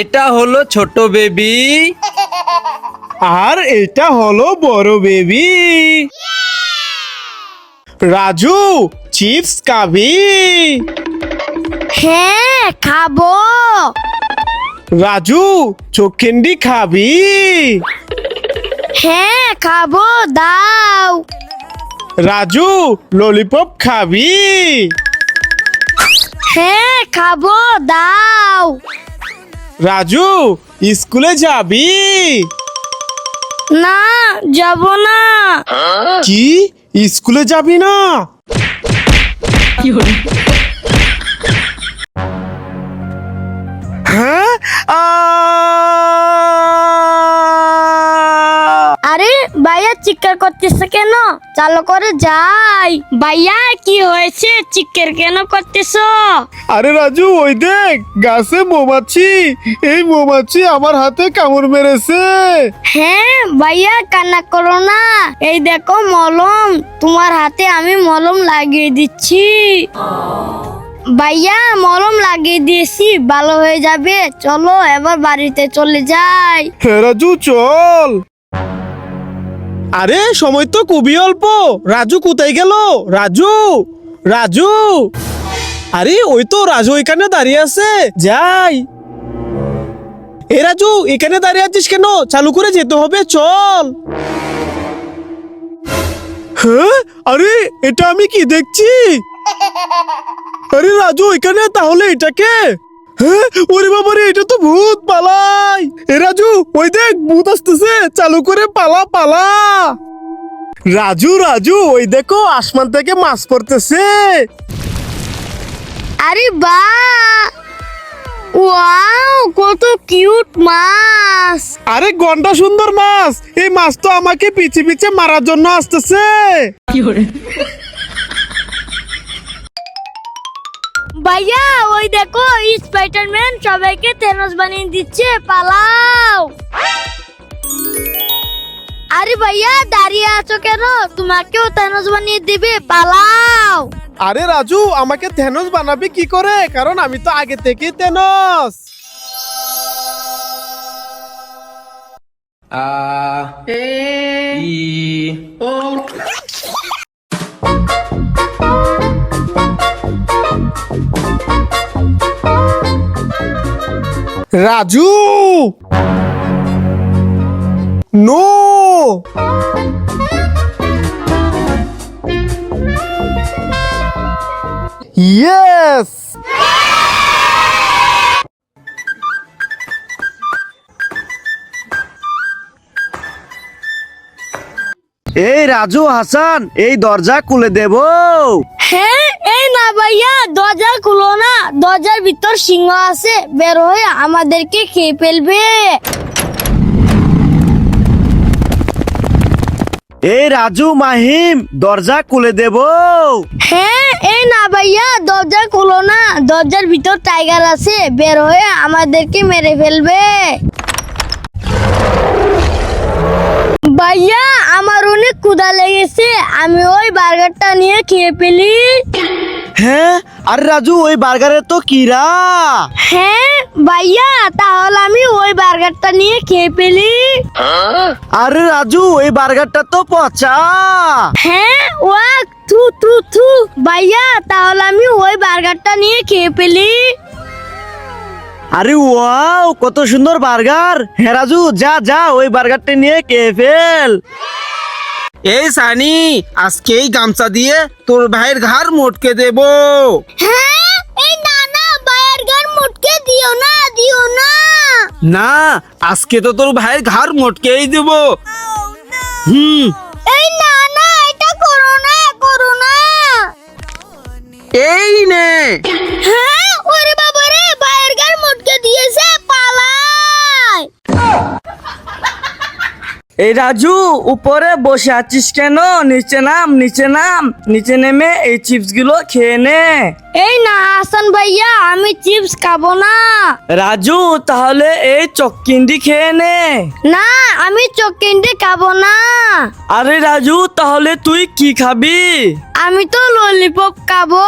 এটা হলো ছোট বেবি আর এটা হলো বড় বেবি। রাজু চিপস খাবি? হ্যাঁ খাবো। রাজু চোখ ক্যান্ডি খাবি? হ্যাঁ খাবো, দাও। রাজু ললিপপ খাবি? হ্যাঁ খাবো, দাও। রাজু স্কুলে যাবি? না, যাব না। কি স্কুলে যাবি না? হ্যাঁ আরে ভাইয়া চিৎকার করতেছে কেন? চালু করে যাই। ভাইয়া কি হয়েছে, চিৎকার কেন করতেছো? আরে রাজু ওই দেখ গাছে মৌমাছি, এই মৌমাছি আমার হাতে কামড় মেরেছে। হ্যাঁ ভাইয়া কান্না করো না, এই দেখো মলম, তোমার হাতে আমি মলম লাগিয়ে দিচ্ছি। ভাইয়া মলম লাগিয়ে দিয়েছি, ভালো হয়ে যাবে। চলো এবার বাড়িতে চলে যাই। হ্যাঁ রাজু চল। আরে সময় তো খুবই অল্প। রাজু কোথায় গেল? রাজু রাজু আরে ওই তো রাজু এখানে দাঁড়িয়ে আছে, যাই। এ রাজু এখানে দাঁড়িয়ে আছিস কেন? চালু করে যেতে হবে, চল। হ্যাঁ আরে এটা আমি কি দেখছি? আরে রাজু এখানে, তাহলে এটাকে? হ্যাঁ ওরে বাবারে, এটা তো ভূত, পালাই। এ রাজু ওই দেখ ভূত আসতেছে, চালু করে পালা পালা। রাজু রাজু ওই দেখো আসমান থেকে মাছ পড়তেছে। আরে বাহ, ওয়াও কত কিউট মাছ। আরে গন্ডা সুন্দর মাছ, এই মাছ তো আমাকে পিছে পিছে মারার জন্য আসতেছে। ভাইয়া ওই দেখো স্পাইডারম্যান সবাইকে থেনোস বানিয়ে দিচ্ছে, পালাও। আরে ভাইয়া দাঁড়িয়ে আছো কেন? তোমাকেও থেনোস বানিয়ে দিবে, পালাও। আরে রাজু আমাকে থেনোস বানাবি কি করে? কারণ আমি তো আগে থেকেই থেনোস। Raju no, yes. এই রাজু হাসান, এই দরজা খুলে দেব। হ্যাঁ এই না ভাইয়া, দরজা খুলো না, দরজার ভিতর সিংহ আছে, বের হয়ে আমাদেরকে খেয়ে ফেলবে। এই রাজু মাহিম, দরজা খুলে দেব। হ্যাঁ এই না ভাইয়া, দরজা খুলো না, দরজার ভিতর টাইগার আছে, বের হয়ে আমাদেরকে মেরে ফেলবে। ভাইয়া আমার অনেক ক্ষুধা লেগেছে, আমি ওই বার্গারটা নিয়ে খেয়ে ফেলি। হ্যাঁ আর রাজু ওই বার্গারে তো কিরা। হ্যাঁ ভাইয়া, তাহলে আমি ওই বার্গারটা নিয়ে খেয়ে ফেলি। আরে রাজু ওই বার্গারটা তো পচা। হ্যাঁ ওয়া, থু থু থু। ভাইয়া তাহলে আমি ওই বার্গারটা নিয়ে খেয়ে ফেলি। আরে ওয়াও কত সুন্দর বার্গার। হ্যাঁ রাজু যা যা ওই বার্গারটা নিয়ে খেয়ে ফেল। এই সানি, আজকে এই গামছা দিয়ে তোর ভাইয়ের ঘাড় মোটকে দেব। হ্যাঁ এই না না, ভাইয়ের গান মুটকে দিও না, দিও না। না আজকে তো তোর ভাইয়ের ঘাড় মোটকেই দেব। এই না না, এটা করো না, করো না। এই নে। হ্যাঁ ওরে বাবা রে, ভাইয়ের গান মুটকে দিয়েছে, পালাই। এই রাজু উপরে বসে আছিস কেন? নিচে নাম, নিচে নাম, নিচে নেমে এই চিপস গুলো খেয়ে নে। এই না হাসান ভাইয়া, আমি চিপস খাবো না। রাজু তাহলে এই চক্কিন্ডি খেয়ে নে। না আমি চকিন্ডি খাবো না। আরে রাজু তাহলে তুই কি খাবি? আমি তো ললিপপ খাবো।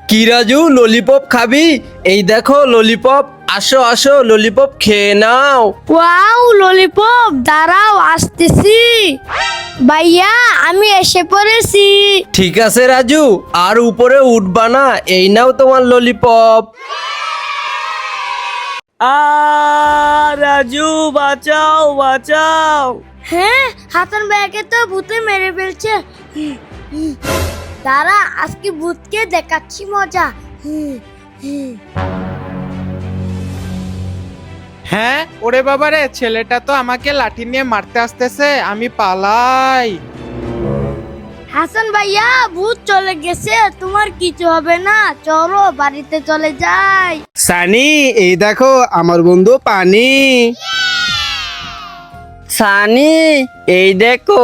কি রাজু ললিপপ খাবি? এই দেখো ললিপপ, আসো আসো ললিপপ খেয়ে নাও। ওয়াও ললিপপ, দাঁড়াও আসতেছি। ভাইয়া আমি এসে পড়েছি। ঠিক আছে রাজু, আর উপরে উঠবা না, এই নাও তোমার ললিপপ। রাজু বাঁচাও বাঁচাও। হ্যাঁ, হাসান ভাইয়াকে তো ভূতে মেরে ফেলছে। দাঁড়া, আজকে ভূতকে দেখাচ্ছি মজা। হ্যাঁ ওরে বাবারে, ছেলেটা তো আমাকে লাঠি নিয়ে মারতে আসতেছে, আমি পালাই। হাসান ভাইয়া ভূত চলে গেছে, তোমার কিছু হবে না, চলো বাড়িতে চলে যাই। সানি, এই দেখো আমার বন্ধু পানি। সানি, এই দেখো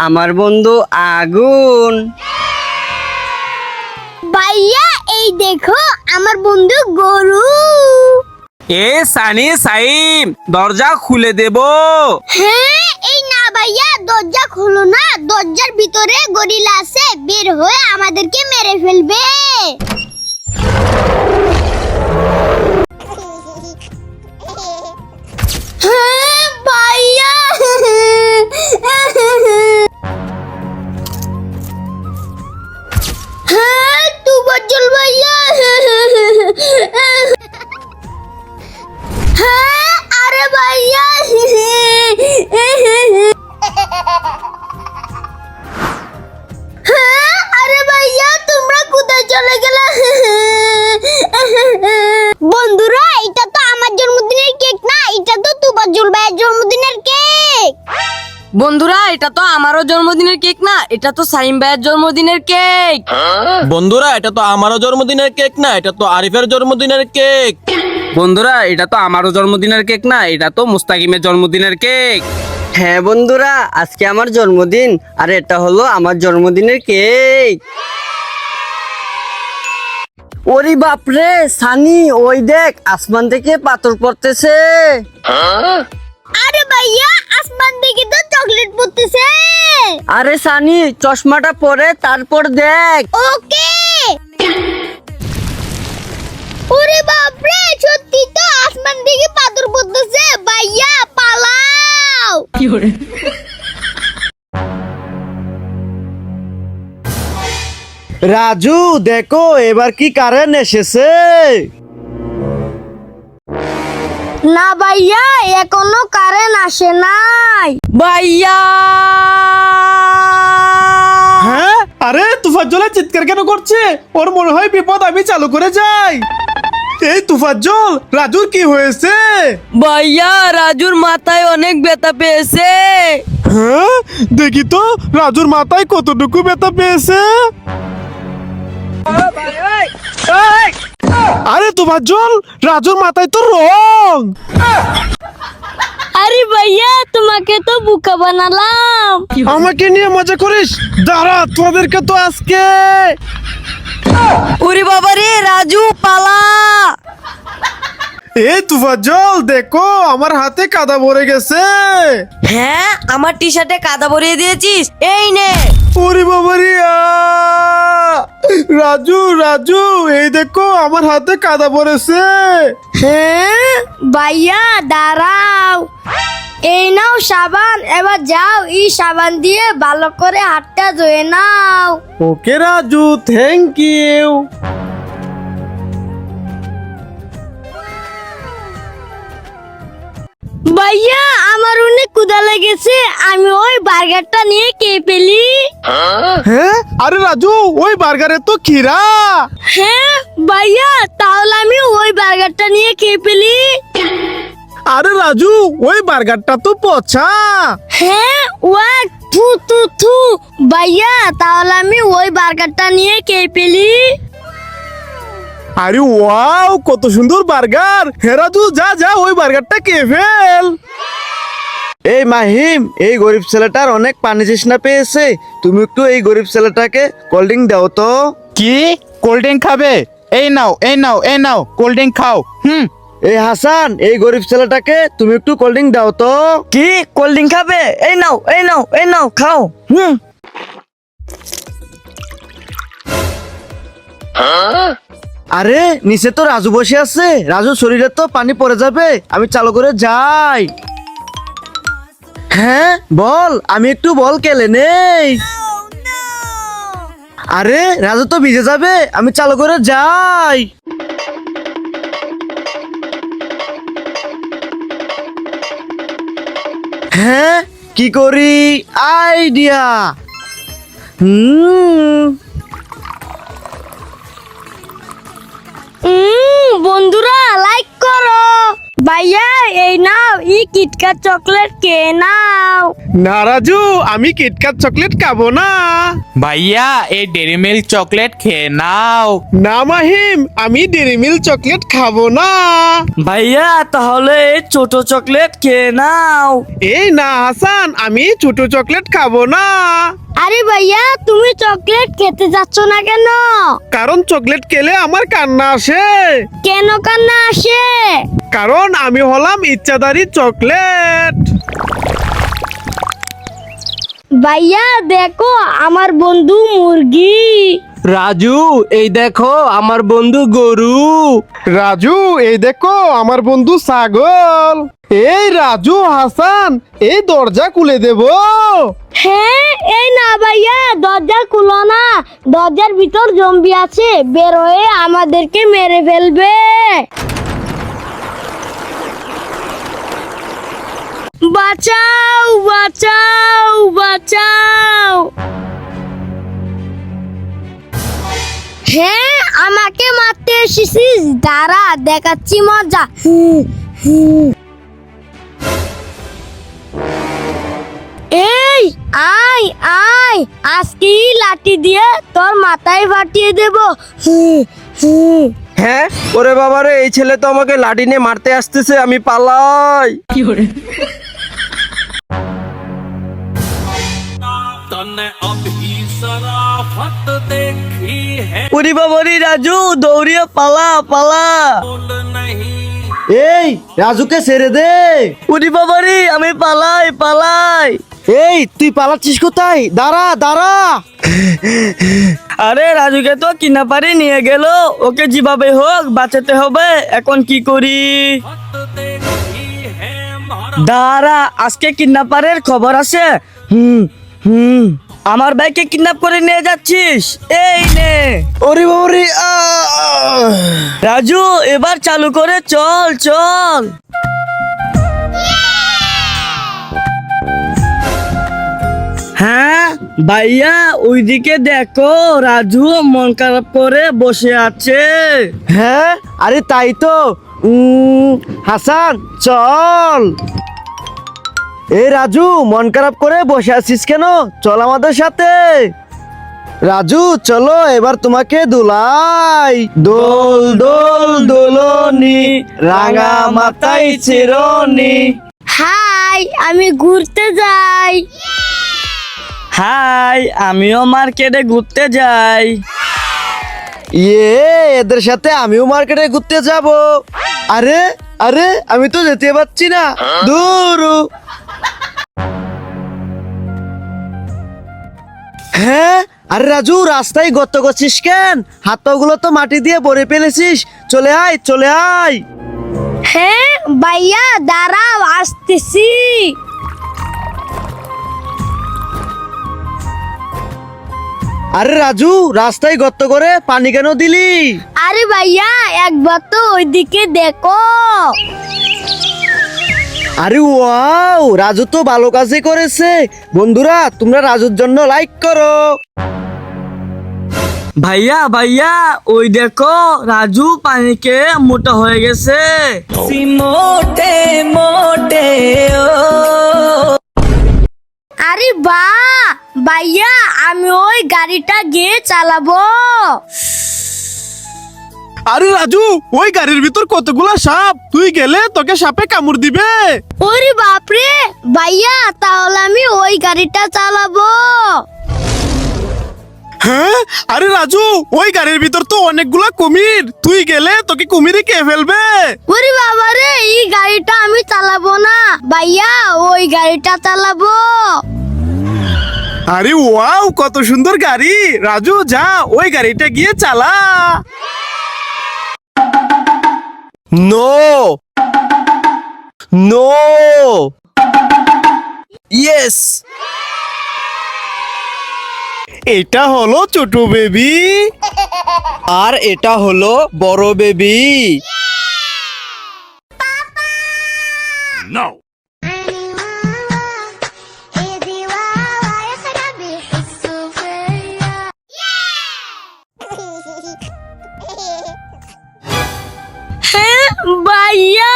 আমার বন্ধু আগুন। ভাইয়া এই দেখো আমার বন্ধু গরু। এ সানি সাইম, দরজা খুলে দেব। হ্যাঁ, এই না ভাইয়া, দরজা খুলো না, দরজার ভিতরে গরিলা আছে, বের হয়ে আমাদেরকে মেরে ফেলবে। হ্যাঁ ভাইয়া। হ্যাঁ তুবাজ্জল ভাইয়া। হ্যাঁ আরে ভাইয়া। হ্যাঁ আরে ভাইয়া, তোমরা কোথায় চলে গেলে? বন্ধুরা, এটা তো আমার জন্মদিনের কেক না, এটা তো তুবাজ্জল ভাইয়ের জন্মদিনের কেক। বন্ধুরা, এটা তো আমারও জন্মদিনের কেক না, এটা তো সাইম ভাইয়ের জন্মদিনের কেক। বন্ধুরা, এটা তো আমারও জন্মদিনের কেক না, এটা তো আরিফের জন্মদিনের কেক। বন্ধুরা, এটা তো আমারও জন্মদিনের কেক না, এটা তো মুস্তাকিমের জন্মদিনের কেক। হ্যাঁ বন্ধুরা, আজকে আমার জন্মদিন, আর এটা হলো আমার জন্মদিনের কেক। ওরে বাপরে সানি, ওই দেখ আসমান থেকে পাথর পড়তেছে। আরে ভাইয়া, আসমান থেকে তো চকলেট পড়তেছে। আরে সানি, চশমাটা পরে তারপর দেখ। ওকে। ওরে বাপরে, সত্যি তো আসমান থেকে পাথর পড়তেছে। ভাইয়া পালাও। রাজু দেখো, এবার কি কারেন্ট এসেছে? না ভাইয়া, এখনো কারেন্ট আসে নাই। ভাইয়া, হ্যাঁ, আরে তুফাজ্জল চিৎকার কেন করছে? ওর মনে হয় বিপদ, আমি চালু করে যাই। এই তুফাজ্জল, রাজুর কি হয়েছে? ভাইয়া রাজুর মাথায় অনেক ব্যথা পেয়েছে। হ্যাঁ, দেখি তো রাজুর মাথায় কতটুকু ব্যথা পেয়েছে। আরে তুফাজ্জল, রাজুর মাথায় তো রং। আরে ভাইয়া, তোমাকে তো বোকা বানালাম। আমাকে নিয়ে মজা করিস? দাঁড়া, তোদেরকে তো আজকে। ওরে বাবা রে, রাজু পালা। এই তুফাজ্জল দেখো, আমার হাতে কাদা ভরে গেছে। হ্যাঁ, আমার টি শার্টে কাদা ভরিয়ে দিয়েছিস, এই নে। ওরে বাবা রে, রাজু রাজু, এই দেখো আমার হাতে কাদা পড়েছে। হ্যাঁ ভাইয়া দাঁড়াও, এই নাও সাবান, এবার যাও এই সাবান দিয়ে ভালো করে হাতটা ধুয়ে নাও। ওকে রাজু, থ্যাংক ইউ। ভাইয়া আমার অনেক ক্ষুধা লেগেছে, আমি ওই বার্গারটা নিয়ে খেয়ে ফেলি। হ্যাঁ, আরে রাজু, ওই বার্গারে তো খিরা। হ্যাঁ ভাইয়া, তাহলে আমি ওই বার্গারটা নিয়ে খেয়ে ফেলি। আরে রাজু, ওই বার্গারটা তো পচা। হ্যাঁ, ওয়া থু থু থু। ভাইয়া তাহলে আমি ওই বার্গারটা নিয়ে খেয়ে ফেলি। আরে ওয়াও, কত সুন্দর বার্গার। হ্যাঁ রাজু, যা যা ওই বার্গারটা খেয়ে ফেল। এই মাহিম, এই গরিব ছেলেটার অনেক পানি তৃষ্ণা পেয়েছে, তুমি একটু এই গরিব ছেলেটাকে কোল্ড ড্রিঙ্ক দাও তো। কি কোল্ড ড্রিঙ্ক খাবে? এই নাও এই নাও এই নাও, কোল্ড ড্রিঙ্ক খাও। এই হাসান, এই গরিব ছেলেটাকে তুমি একটু কোল্ড ড্রিঙ্ক দাও তো। কি কোল্ড ড্রিঙ্ক খাবে? এই নাও এই নাও এই নাও, খাও। আরে নিচে তো রাজু বসে আছে, রাজু শরীরে তো পানি পড়ে যাবে, আমি চালু করে যাই। হ্যাঁ বল, আমি একটু বল কেলে নেই। আরে রাজু তো ভিজে যাবে, আমি চালু করে যাই। হ্যাঁ কি করি, আইডিয়া। বন্ধুরা লাইক করো। ভাইয়া এই নাও ই কিটক্যাট চকলেট কে নাও। না রাজু, আমি কিটক্যাট চকলেট খাবো না। ভাইয়া এই ডেরি মিল্ক চকলেট খেয়ে নাও। না মাহিম, আমি ডেরি মিল্ক চকলেট খাবো না। ভাইয়া তাহলে এই ছোট চকলেট খেয়ে নাও। এই না হাসান, আমি ছোট চকলেট খাবো না। আরে ভাইয়া তুমি চকলেট খেতে যাচ্ছ না কেন? কারণ চকলেট খেলে আমার কান্না আসে। কেন কান্না আসে? কারণ আমি হলাম ইচ্ছাধারী চকলেট। ভাইয়া দেখো আমার বন্ধু মুরগি। রাজু এই দেখো আমার বন্ধু গরু। রাজু এই দেখো আমার বন্ধু ছাগল। এই রাজু হাসান, এই দরজা খুলে দেব। হ্যাঁ এই না ভাইয়া, দরজা খুলো না, দরজার ভিতর জম্বি আছে, বের হয়ে আমাদেরকে মেরে ফেলবে। বাঁচাও বাঁচাও বাঁচাও। হ্যাঁ আমাকে মারতে এসেছিস, দাঁড়া দেখাচ্ছি মজা। এই আয় আয়, আজকে লাঠি দিয়ে তোর মাথায় ফাটিয়ে দেব। হ্যাঁ ওরে বাবারে, এই ছেলে তো আমাকে লাঠি নিয়ে মারতে আসতেছে, আমি পালাই। ওরে বাবারে রাজু, দৌড়িয়ে পালা পালা। এই রাজুকে ছেড়ে দে। ওরে বাবারে, আমি পালাই পালাই। এই তুই পালাচ্ছিস কোথায়? দাঁড়া দাঁড়া। আরে রাজুকে তো কিডন্যাপারে নিয়ে গেল, ওকে যেভাবে হোক বাঁচাতে হবে। এখন কি করি? দাঁড়া, আজকে কিডন্যাপারের খবর আছে। আমার ভাইকে কিডন্যাপ করে নিয়ে যাচ্ছিস, এই নে। ওরে বাবারে, রাজু এবার চালু করে চল চল। হ্যাঁ ভাইয়া ওইদিকে দেখো, রাজু মন খারাপ করে বসে আছে। হ্যাঁ আরে তাই তো। হাসান চল। এই রাজু মন খারাপ করে বসে আছিস কেন? চল আমাদের সাথে। রাজু চলো এবার তোমাকে দুলাই। দোল দোল দোলনি, রাঙা মাথায় চিরনি। হাই আমি ঘুরতে যাই। হাই আমিও মার্কেটে ঘুরতে যাই। এদের সাথে আমিও মার্কেটে ঘুরতে যাব। আরে আরে আমি তো যেতে পারছি না, দূর। হ্যাঁ আরে রাজু, রাস্তায় গর্ত করছিস কেন? হাত পাগুলো তো মাটি দিয়ে ভরে ফেলেছিস, চলে আয় চলে আয়। হ্যাঁ ভাইয়া দাঁড়াও, আসতেছি। আরে রাজু, রাস্তায় গর্ত করে পানি কেন দিলি? আরে ভাইয়া একবার তো ওইদিকে দেখো। আরে ওয়াও, রাজু তো ভালো কাজই করেছে। বন্ধুরা তোমরা রাজুর জন্য লাইক করো। ভাইয়া ভাইয়া ওই দেখো, রাজু পানিকে মোটা হয়ে গেছে। মোটে মোটে আরে বাহ ভাইয়া, আমি ওই গাড়িটা গিয়ে চালাবো। আরে রাজু, ওই গাড়ির ভিতর কতগুলা সাপ, তুই গেলে তোকে সাপে কামড় দিবে। ওরে বাপরে ভাইয়া, তাহলে আমি ওই গাড়িটা চালাবো। হ্যাঁ আরে রাজু, ওই গাড়ির ভিতর তো অনেকগুলা কুমির, তুই গেলে তোকে কুমিরে কে ফেলবে। ওরে বাবারে, এই গাড়িটা আমি চালাবো না ভাইয়া, ওই গাড়িটা চালাবো। আরে ওয়াও, কত সুন্দর গাড়ি। রাজু যা, ওই গাড়িটা গিয়ে চালা। No no yes. এটা হলো ছোট বেবি, আর এটা হলো বড় বেবি। হ্যাঁ ভাইয়া,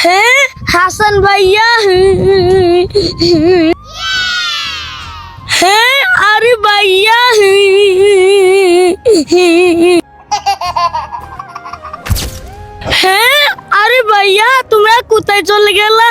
হ্যাঁ হাসান ভাইয়া, হ্যাঁ আরে ভাইয়া, হ্যাঁ আরে ভাইয়া তোমরা কোথায় চলে গেলা?